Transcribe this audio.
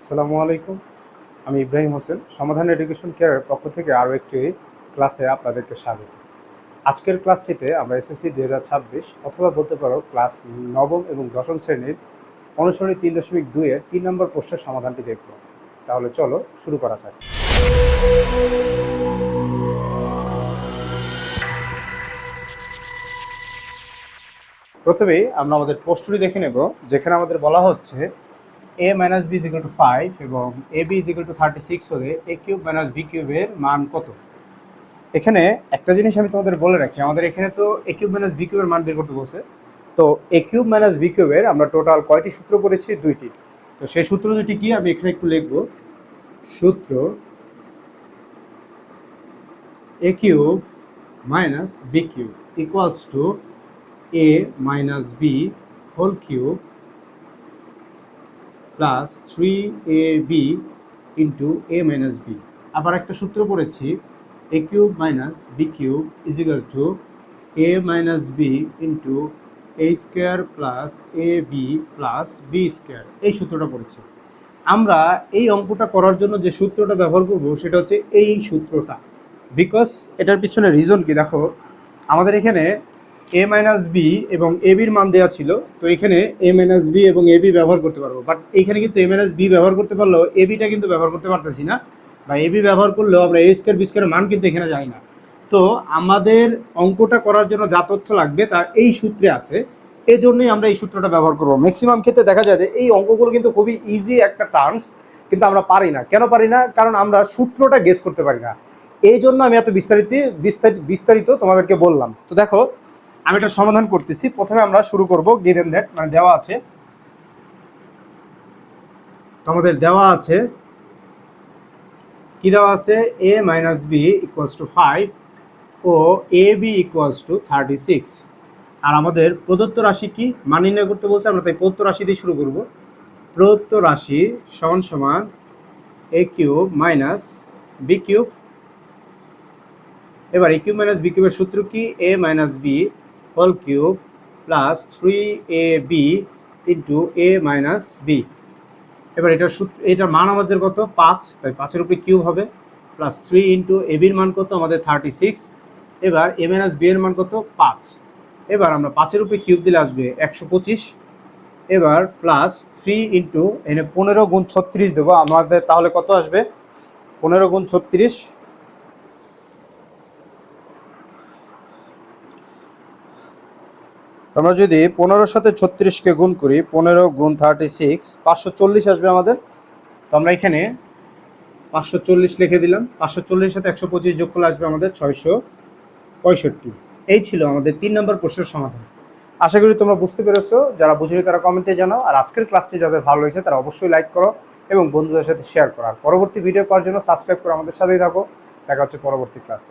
আসসালামু আলাইকুম। আমি ইব্রাহিম হোসেন, সমাধান এডুকেশন কেয়ারের পক্ষ থেকে আরও একটি ক্লাসে আপনাদেরকে স্বাগত। আজকের ক্লাসটিতে আমরা এসএসসি 2026 অথবা বলতে পারো ক্লাস নবম এবং দশম শ্রেণীর অনুসরণী 3.2-এর 3 নম্বর প্রশ্নের সমাধানটি দেখব। তাহলে চলো শুরু করা যাক। প্রথমেই আমরা আমাদের প্রশ্নটি দেখে নেব, যেখানে আমাদের বলা হচ্ছে a minus b is equal to 5 এবং ab is equal to 36 হলে a কিউব মাইনাস b কিউবের মান কত। এখানে একটা জিনিস আমি তোমাদের বলে রাখি, আমাদের এখানে তো a কিউব মাইনাস b কিউবের মান বের করতে বলছে। তো a কিউব মাইনাস b কিউবের আমরা টোটাল কয়টি সূত্র করেছি? দুইটি। তো সেই সূত্র দুটি কি আমি এখানে একটু লিখব। সূত্র a cube minus b cube equals to a minus b whole cube plus 3ab into a minus b। আবার একটা সূত্র পড়েছি a cube minus b cube is equal to a minus b into a square plus ab plus b square. এই সূত্রটা পড়েছি। আমরা এই অঙ্কটা করার জন্য যে সূত্রটা ব্যবহার করব সেটা হচ্ছে এই সূত্রটা। বিকজ এটার পিছনে রিজন কি, দেখো আমাদের এখানে a মাইনাস বি এবং এ বির মান দেওয়া ছিল। তো এখানে a মাইনাস বি এবং এ বি ব্যবহার করতে পারবো, বাট এখানে কিন্তু a মাইনাস বি ব্যবহার করতে পারলেও এ বিটা কিন্তু ব্যবহার করতে পারতেছি না, বা এ বি ব্যবহার করলেও আমরা এ স্কোয়ার বি স্কোয়ারের মান কিন্তু এখানে যাই না। তো আমাদের অঙ্কটা করার জন্য যা তথ্য লাগবে তা এই সূত্রে আছে, এই জন্যই আমরা এই সূত্রটা ব্যবহার করবো। ম্যাক্সিমাম ক্ষেত্রে দেখা যায় যে এই অঙ্কগুলো কিন্তু খুবই ইজি একটা টার্মস, কিন্তু আমরা পারি না। কেন পারি না? কারণ আমরা সূত্রটা গেস করতে পারি না। এই জন্য আমি এত বিস্তারিত তোমাদেরকে বললাম। তো দেখো আমি এটা সমাধান করতেছি। প্রথমে আমরা শুরু করব গিভেন দ্যাট, মানে দেওয়া আছে, আমাদের দেওয়া আছে কি দেওয়া আছে, a minus B equals to 5 ও এ বি ইকুয়ালস টু 36। আর আমাদের প্রদত্ত রাশি কি মান নির্ণয় করতে বলছে, আমরা তাই প্রদত্ত রাশি দিয়ে শুরু করব। প্রদত্ত রাশি সমান সমান a cube minus B cube. এবার a কিউব মাইনাস বি কিউবের সূত্র কি, a minus B whole cube plus 3ab into a minus B. এবার এটার মান আমাদের কত? 5, তাই 5-এর উপরে কিউব হবে, প্লাস 3 ইন্টু এ বির মান কত আমাদের 36। এবার a মাইনাস বি এর মান কত? 5। এবার আমরা 5-এর উপরে কিউব দিলে আসবে 125। এবার প্লাস 3 ইন্টু এনে 15 গুণ 36 দেবো আমাদের, তাহলে কত আসবে? 15 গুণ 36। আমরা যদি 15-র সাথে 36কে গুণ করি, 15 গুণ 36 540 আসবে আমাদের। তো আমরা এখানে 540 লিখে দিলাম। 540-এর সাথে 125 যোগ করলে আসবে আমাদের 665। এই ছিল আমাদের 3 নম্বর প্রশ্নের সমাধান। আশা করি তোমরা বুঝতে পেরেছো। যারা বুঝেনি তারা কমেন্টে জানাও। আর আজকের ক্লাসটি যাদের ভালো হয়েছে তারা অবশ্যই লাইক করো এবং বন্ধুদের সাথে শেয়ার করো। আর পরবর্তী ভিডিও পাওয়ার জন্য সাবস্ক্রাইব করে আমাদের সাথেই থাকো। দেখা হচ্ছে পরবর্তী ক্লাসে।